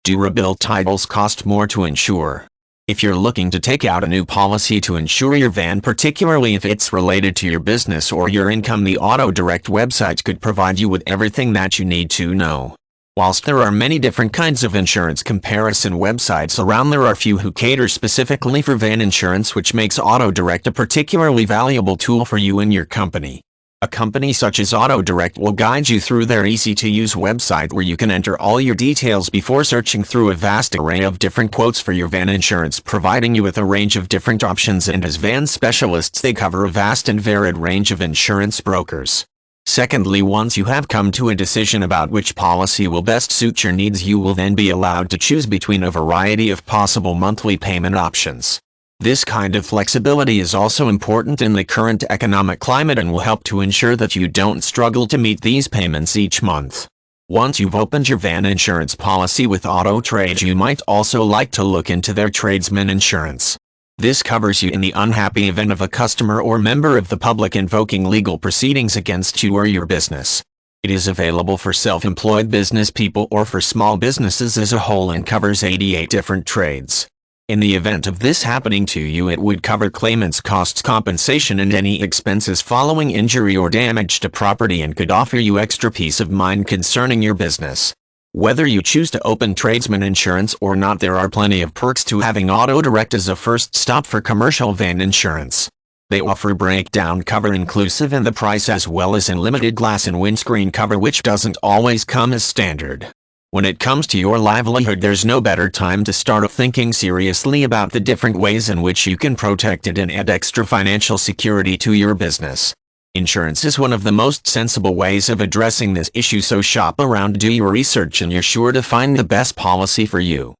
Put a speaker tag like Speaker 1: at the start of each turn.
Speaker 1: Durable titles cost more to insure. If you're looking to take out a new policy to insure your van, particularly if it's related to your business or your income, the AutoDirect website could provide you with everything that you need to know. Whilst there are many different kinds of insurance comparison websites around, there are few who cater specifically for van insurance, which makes AutoDirect a particularly valuable tool for you and your company. A company such as AutoDirect will guide you through their easy-to-use website where you can enter all your details before searching through a vast array of different quotes for your van insurance, providing you with a range of different options, and as van specialists they cover a vast and varied range of insurance brokers. Secondly, once you have come to a decision about which policy will best suit your needs, you will then be allowed to choose between a variety of possible monthly payment options. This kind of flexibility is also important in the current economic climate and will help to ensure that you don't struggle to meet these payments each month. Once you've opened your van insurance policy with AutoTrade, you might also like to look into their tradesman insurance. This covers you in the unhappy event of a customer or member of the public invoking legal proceedings against you or your business. It is available for self-employed business people or for small businesses as a whole and covers 88 different trades. In the event of this happening to you, it would cover claimants' costs, compensation, and any expenses following injury or damage to property, and could offer you extra peace of mind concerning your business. Whether you choose to open tradesman insurance or not, there are plenty of perks to having AutoDirect as a first stop for commercial van insurance. They offer breakdown cover inclusive in the price, as well as unlimited glass and windscreen cover, which doesn't always come as standard. When it comes to your livelihood, there's no better time to start thinking seriously about the different ways in which you can protect it and add extra financial security to your business. Insurance is one of the most sensible ways of addressing this issue, so shop around, do your research, and you're sure to find the best policy for you.